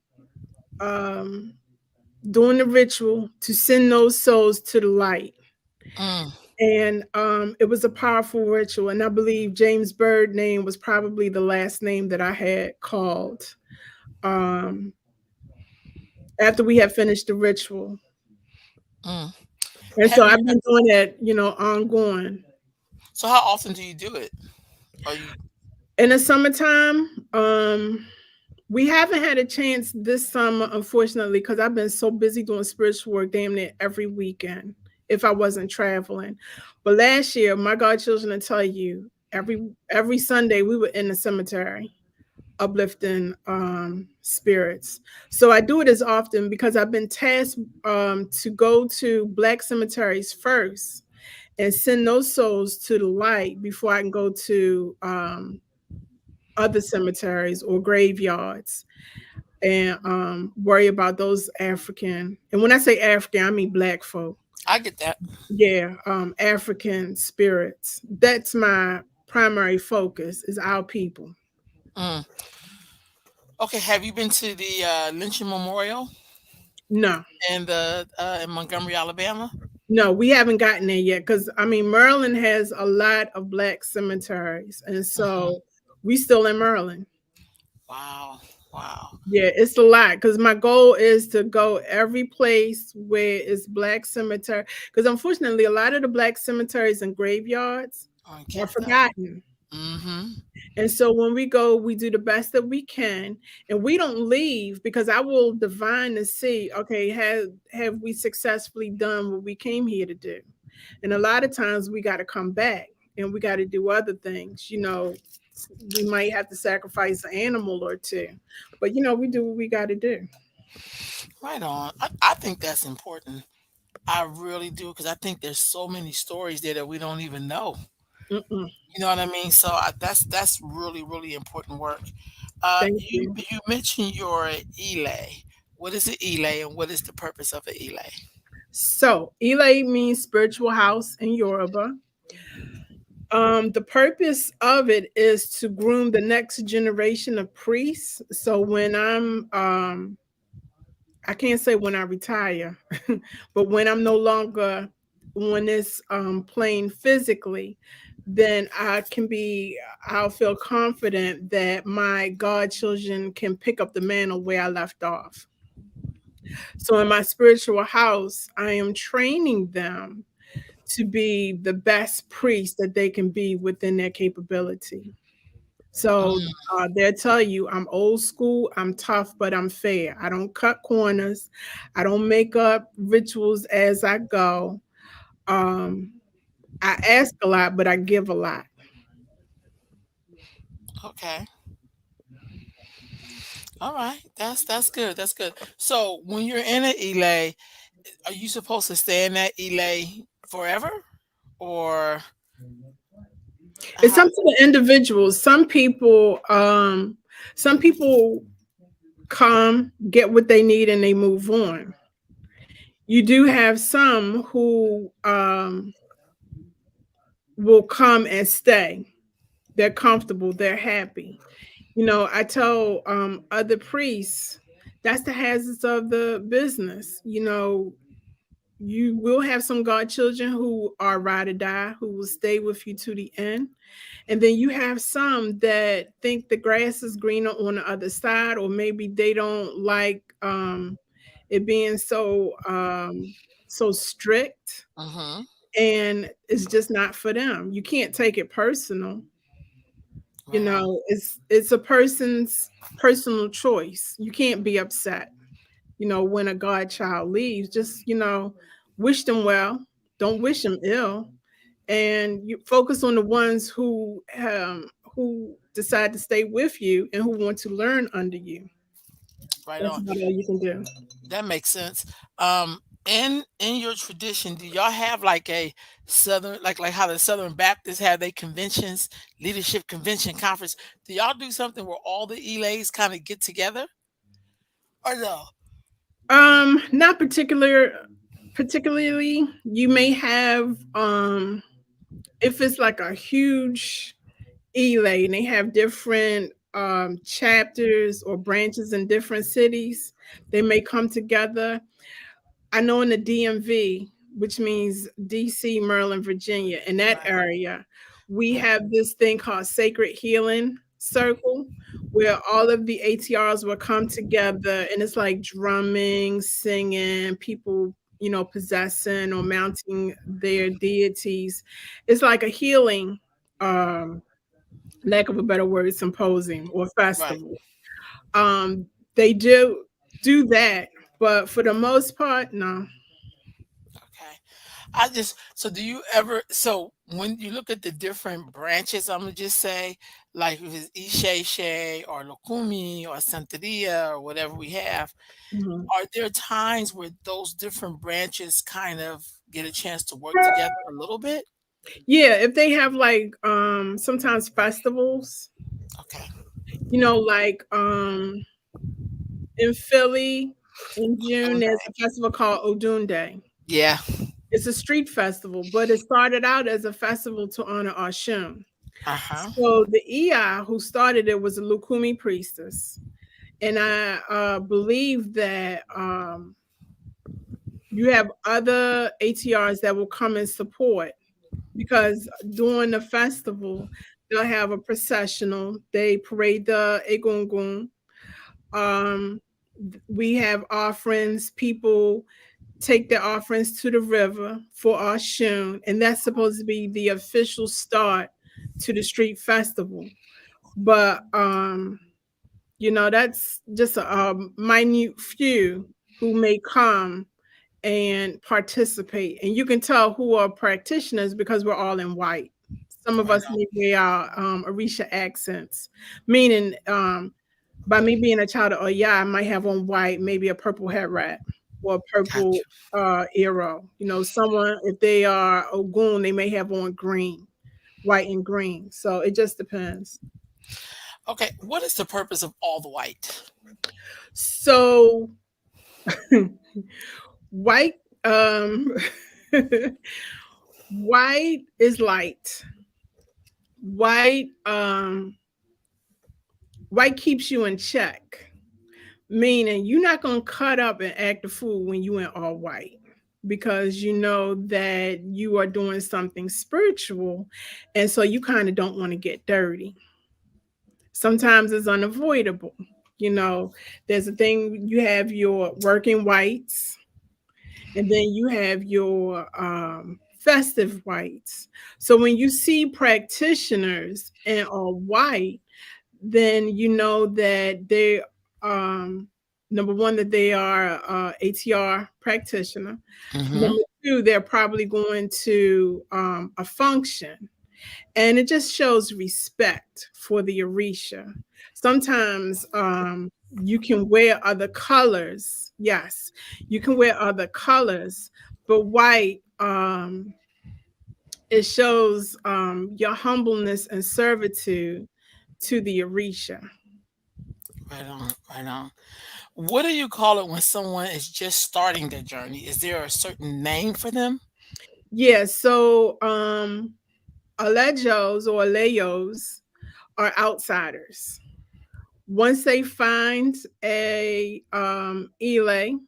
doing the ritual to send those souls to the light. Mm. And it was a powerful ritual. And I believe James Byrd name was probably the last name that I had called um after we had finished the ritual. Mm. And so Have you? I've been doing that, ongoing. So how often do you do it? Are you? In the summertime, we haven't had a chance this summer, unfortunately, because I've been so busy doing spiritual work damn near every weekend if I wasn't traveling. But last year, my godchildren will tell you, every Sunday we were in the cemetery uplifting spirits. So I do it as often because I've been tasked to go to black cemeteries first and send those souls to the light before I can go to other cemeteries or graveyards and worry about those African. And when I say African, I mean black folk. I get that. Yeah, African spirits. That's my primary focus is our people. Mm. Okay. Have you been to the lynching memorial No, in Montgomery, Alabama? no, we haven't gotten there yet because I mean Maryland has a lot of black cemeteries, and Mhm. so we still in Maryland. Wow. Wow. Yeah, it's a lot because my goal is to go every place where it's black cemetery. Because unfortunately, a lot of the black cemeteries and graveyards I are get that. forgotten. Mhm. And so when we go, we do the best that we can, and we don't leave because I will divine to see, okay, have we successfully done what we came here to do? And a lot of times we got to come back and we got to do other things. We might have to sacrifice an animal or two, but we do what we got to do. Right on. I think that's important. I really do because I think there's so many stories there that we don't even know. Mm-mm. You know what I mean? So that's really really important work. Thank You you. you mentioned your elay. What is an elay and what is the purpose of an elay? So, Ile means spiritual house in Yoruba. The purpose of it is to groom the next generation of priests. So when I can't say when I retire, but when I'm no longer on this plane physically, then I'll feel confident that my godchildren can pick up the mantle where I left off. So in my spiritual house, I am training them to be the best priest that they can be within their capability. So Mm, they'll tell you I'm old school, I'm tough, but I'm fair. I don't cut corners. I don't make up rituals as I go. Um, I ask a lot, but I give a lot. okay. All right. That's good. That's good. So when you're in an elay, are you supposed to stay in that elay forever, or It's how? up to the individuals. Some people come, get what they need, and they move on. You do have some who will come and stay. They're comfortable, they're happy. I tell other priests that's the hazards of the business. You will have some godchildren who are ride or die, who will stay with you to the end. And then you have some that think the grass is greener on the other side, or maybe they don't like it being so strict, Hmm. and it's just not for them. You can't take it personal. You Right on. know, it's a person's personal choice. You can't be upset, you know, when a godchild leaves. Just, you know, wish them well. Don't wish them ill. And you focus on the ones who decide to stay with you and who want to learn under you. Right That's on. about all you can do. That makes sense. In your tradition, do y'all have like a southern, like how the Southern Baptists have their conventions, leadership convention conference? Do y'all do something where all the Elays kind of get together, or no? Not particularly. You may have if it's like a huge Elay and they have different chapters or branches in different cities, they may come together. I know in the DMV, which means DC, Maryland, Virginia, in that Right. area, we Yeah. have this thing called Sacred Healing Circle, where all of the ATRs will come together and it's like drumming, singing, people, you know, possessing or mounting their deities. It's like a healing, um, lack of a better word, symposium or Right. festival. They do that, but for the most part, no. Okay. I just so do you ever so when you look at the different branches, I'm gonna just say, like if it's Ishe or Lokumi or Santeria or whatever we have, Mhm. are there times where those different branches kind of get a chance to work together a little bit? Yeah, if they have like sometimes festivals, Okay. you know, like in Philly in June, there's Sunday. a festival called Odun Day. Yeah. It's a street festival, but it started out as a festival to honor Oshun. Uh-huh. So the Iya who started it was a Lukumi priestess. And I believe that you have other ATRs that will come and support because during the festival, they'll have a processional. They parade the egungun. Um, we have offerings. People take their offerings to the river for Oshun, and that's supposed to be the official start to the street festival. But you know, that's just a minute few who may come and participate. And you can tell who are practitioners because we're all in white. Some of Right us on. may wear our Orisha accents, meaning by me being a child of Oya, I might have on white, maybe a purple hat wrap or a purple Gotcha. arrow. You know, someone, if they are Ogun, they may have on green, white and green. So it just depends. Okay. What is the purpose of all the white? So white, white is light. White, white keeps you in check, meaning you're not gonna cut up and act a fool when you in all white because you know that you are doing something spiritual, and so you kind of don't want to get dirty. Sometimes it's unavoidable. You know, there's a thing you have your working whites, and then you have your festive whites. So when you see practitioners and are white, then you know that they um number one that they are ATR practitioner. Mm-hmm. Number two, they're probably going to a function, and it just shows respect for the Orisha. Sometimes you can wear other colors. Yes, you can wear other colors, but white it shows your humbleness and servitude to the Orisha. Right on. Right on. What do you call it when someone is just starting their journey? Is there a certain name for them? Yeah, so Alejos or Alejos are outsiders. Once they find a Elay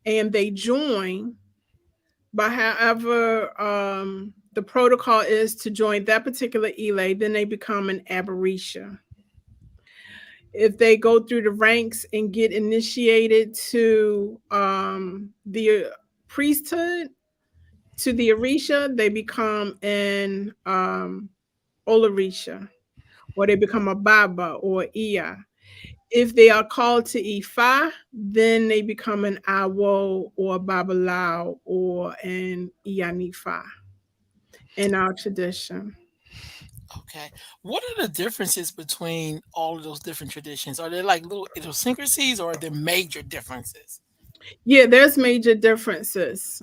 and they join, but however the protocol is to join that particular Elay, then they become an Aberisha. If they go through the ranks and get initiated to the priesthood, to the Orisha, they become an Olarisha. or they become a Baba or Iya. If they are called to Ifa, then they become an Awo or a Babalao or an Iyanifa in our tradition. Okay. What are the differences between all of those different traditions? Are there like little idiosyncrasies or are there major differences? Yeah, there's major differences.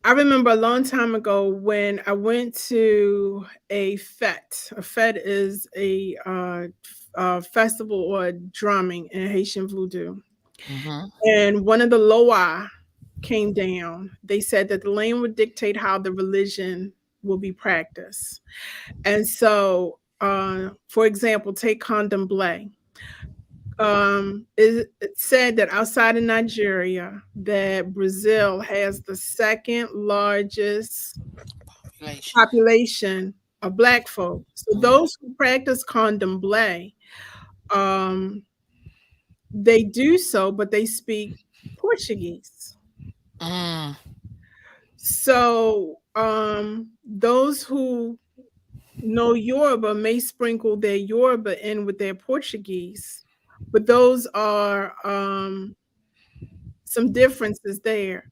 I remember a long time ago when I went to a fete. A fete is a festival or drumming in Haitian voodoo. Mm-hmm. And one of the Loa came down. They said that the land would dictate how the religion will be practiced. And so, for example, take Candomblé. It said that outside of Nigeria, that Brazil has the second largest Population. population of Black folk. So Mm. those who practice Candomblé, um, they do so, but they speak Portuguese. Mm. So those who know Yoruba may sprinkle their Yoruba in with their Portuguese, but those are some differences there.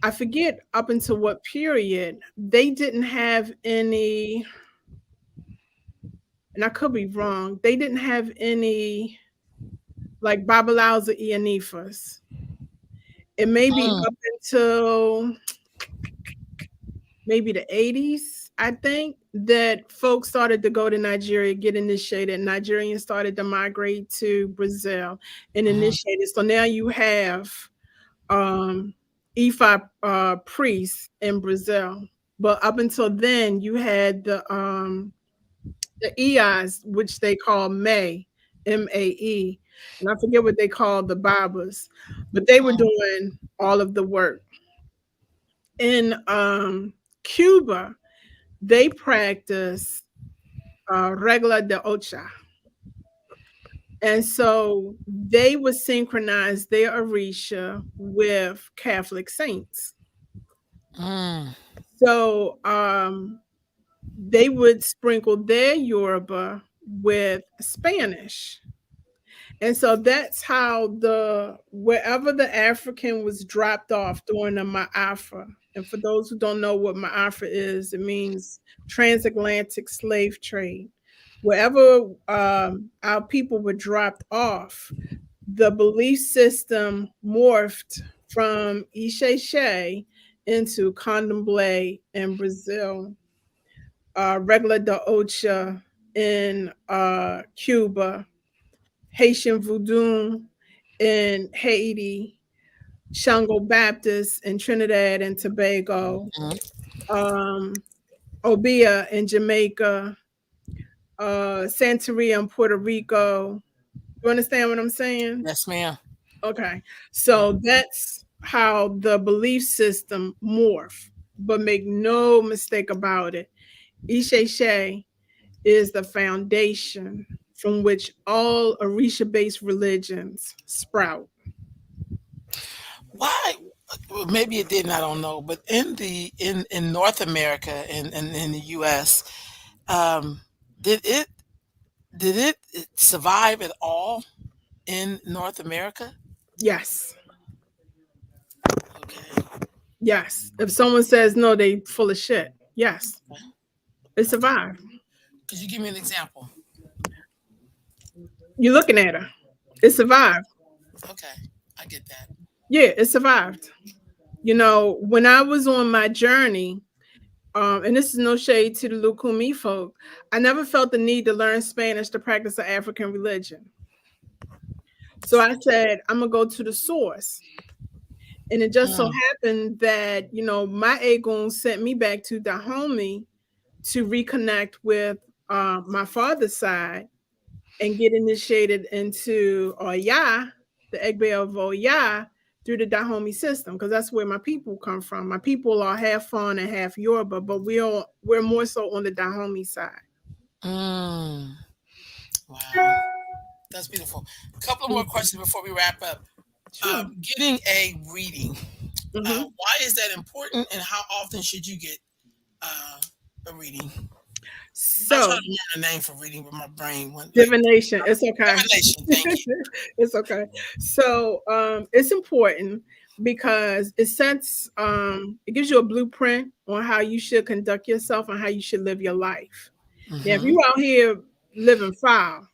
I forget up until what period they didn't have any, and I could be wrong. They didn't have any like Babalaos or Ianifas. It may be Mm. up until maybe the 80s, I think, that folks started to go to Nigeria, get initiated. Nigerians started to migrate to Brazil and Mm. initiated. So now you have um, Ifa priests in Brazil. But up until then, you had the EIs, which they call May, MAE. And I forget what they called the Babas, but they were Mm. doing all of the work. In Cuba, they practice regla de ocha. And so they would synchronize their Orisha with Catholic saints. Mm. So they would sprinkle their Yoruba with Spanish. And so that's how the wherever the African was dropped off during the Ma'afa. And for those who don't know what Ma'afa is, it means transatlantic slave trade. Wherever our people were dropped off, the belief system morphed from Isheshe into Candomblé in Brazil, Regla de Ocha in Cuba, Haitian Voodoo in Haiti, Shango Baptist in Trinidad and Tobago, Mm. um, Obia in Jamaica, Santeria in Puerto Rico. You understand what I'm saying? Yes, ma'am. Okay. So that's how the belief system morph. But make no mistake about it. Ishe is the foundation from which all Orisha-based religions sprout. Why? Well, maybe it didn't. I don't know. But in North America and in the U.S., um, did it did it survive at all in North America? Yes. Okay. Yes. If someone says no, they full of shit. Yes. Okay. It Okay. survived. Could you give me an example? You're looking at her. It survived. Okay, I get that. Yeah, it survived. When I was on my journey, and this is no shade to the Lukumi folk, I never felt the need to learn Spanish to practice an African religion. So I said, I'm gonna go to the source. And it just so Mm. happened that, my Aegon sent me back to Dahomey to reconnect with my father's side and get initiated into Oya, the Egbe of Oya, through the Dahomey system, because that's where my people come from. My people are half Fawn and half Yoruba, but we're more so on the Dahomey side. Mm. Wow, that's beautiful. A couple of more Mhm. questions before we wrap up. Sure. Getting a reading. Hmm. Why is that important, and how often should you get uh, a reading? I try So to remember the name for reading, but my brain went like divination, it's okay. divination. Thank you. It's okay. So it's important because it sets it gives you a blueprint on how you should conduct yourself and how you should live your life. Now, if Mm-hmm. you out here living foul,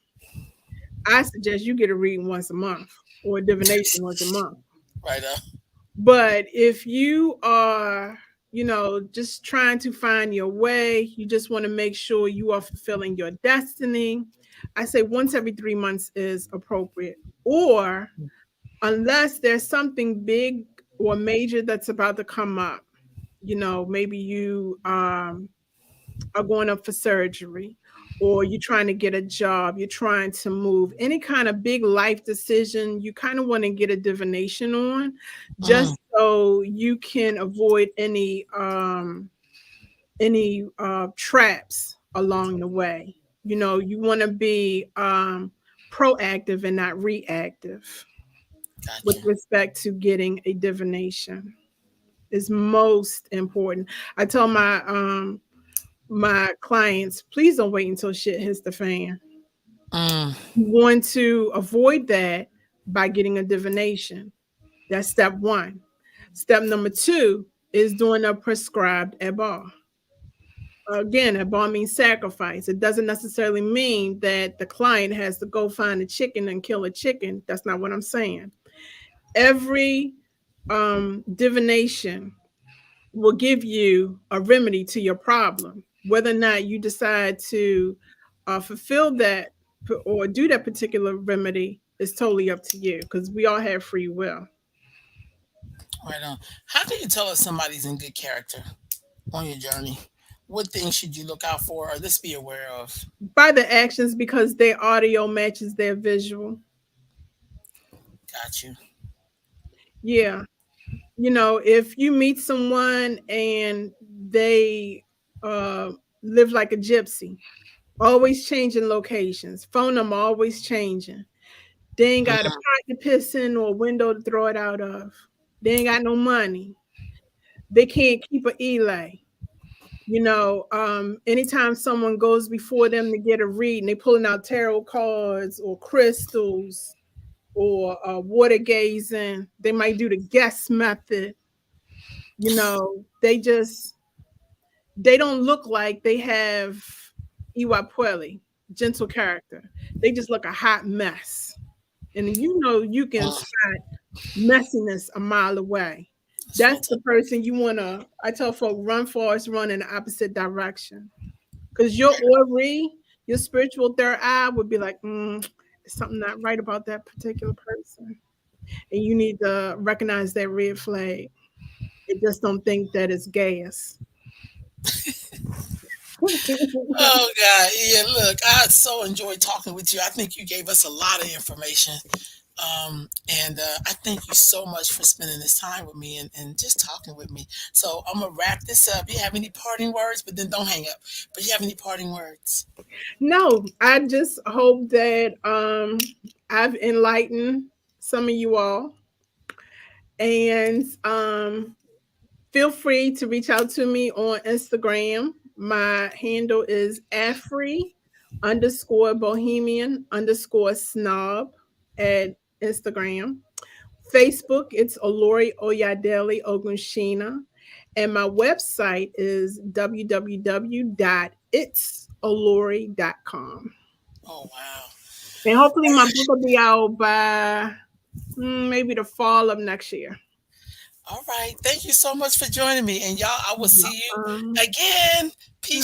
I suggest you get a reading once a month or a divination once a month. Right up. But if you are, just trying to find your way, you just want to make sure you are fulfilling your destiny, I say once every 3 months is appropriate. Or unless there's something big or major that's about to come up, maybe you are going up for surgery, or you're trying to get a job, you're trying to move, any kind of big life decision, you kind of want to get a divination on, Mm, just so you can avoid any traps along the way. You want to be proactive and not reactive with gotcha. respect to getting a divination. Is most important. I tell my clients, please don't wait until shit hits the fan. Mm, You want to avoid that by getting a divination. That's step one. Step number two is doing a prescribed ebar. Again, ebar means sacrifice. It doesn't necessarily mean that the client has to go find a chicken and kill a chicken. That's not what I'm saying. Every divination will give you a remedy to your problem. Whether or not you decide to fulfill that or do that particular remedy is totally up to you, because we all have free will. right on. How can you tell if somebody's in good character on your journey? What things should you look out for or this be aware of? By the actions, because their audio matches their visual. Got you. Yeah. If you meet someone and they uh, live like a gypsy, always changing locations, phone number always changing. They ain't got a Mm, pot to piss in or a window to throw it out of. They ain't got no money. They can't keep a Elay. Anytime someone goes before them to get a read and they pulling out tarot cards or crystals or water gazing, they might do the guess method. They don't look like they have Iwapweli, gentle character. They just look a hot mess. And you can mm, spot messiness a mile away. that's That's the fantastic. person you want to, I tell folk, run fast, run in the opposite direction. Because your Ori, your spiritual third eye would be like, there's something not right about that particular person. And you need to recognize that red flag. And just don't think that it's gas. Oh God, yeah. Look, I so enjoyed talking with you. I think you gave us a lot of information. And I thank you so much for spending this time with me and just talking with me. So I'm gonna wrap this up. You have any parting words? But then don't hang up. But you have any parting words? No, I just hope that I've enlightened some of you all. And feel free to reach out to me on Instagram. My handle is Afri_Bohemian_snob at Instagram. Facebook, it's Olori Oyadeli Ogunshina. And my website is www.itsolori.com. Oh wow. And hopefully my book will be out by maybe the fall of next year. All right. Thank you so much for joining me. And y'all, I will see you Um, again. Peace.